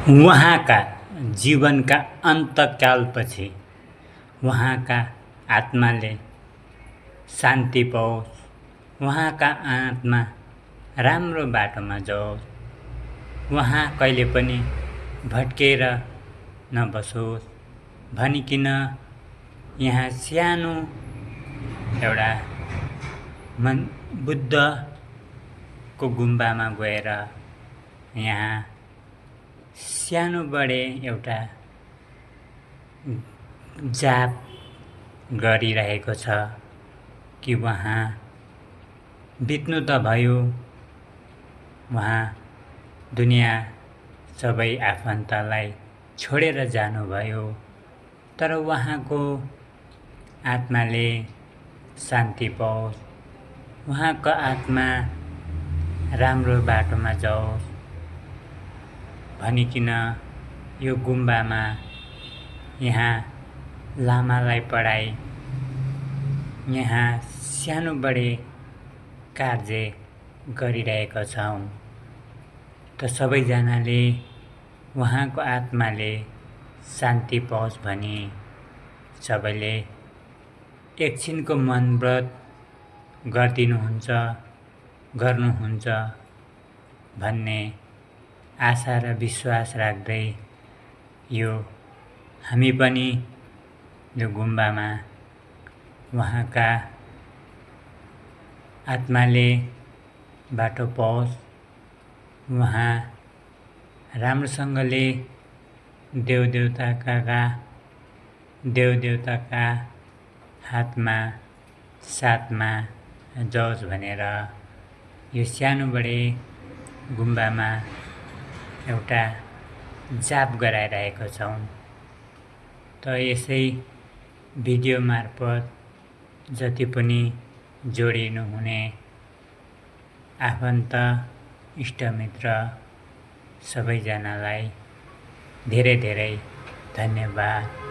उहाँका जीवनका अन्तकालपछि उहाँका आत्माले शान्ति पाओस्, उहाँका आत्मा राम्रो बाटोमा जाओस्, उहाँ कहिले पनि भट्केर नबसोस् भनिकन यहाँ सानो एउटा बुद्धको गुम्बामा गएर यहाँ सानो बडे एउटा जाप गरिरहेको छ कि उहाँ बित्नु त भयो, उहाँ दुनिया सबै आफन्तलाई छोडेर जानुभयो, तर उहाँको आत्माले शान्ति पाओस्, उहाँको आत्मा राम्रो बाटोमा जाओस् भनिकन यो गुम्बामा यहाँ लामालाई पढाइ, यहाँ सानो बडे कार्य गरिरहेका छौँ। त सबैजनाले उहाँको आत्माले शान्ति पाओस् भनी सबैले एकछिनको मन व्रत गर्नुहुन्छ भन्ने आशा र विश्वास राख्दै यो हामी पनि यो गुम्बामा उहाँका आत्माले बाटो पाओस्, उहाँ राम्रोसँगले देवदेवताका हातमा साथमा जाओस् भनेर यो सानो बडे गुम्बामा एउटा जाप गराइरहेको छौँ। त यसै भिडियो मार्फत जति पनि जोडिनु हुने आफन्त इष्टमित्र सबैजनालाई धेरै धेरै धन्यवाद।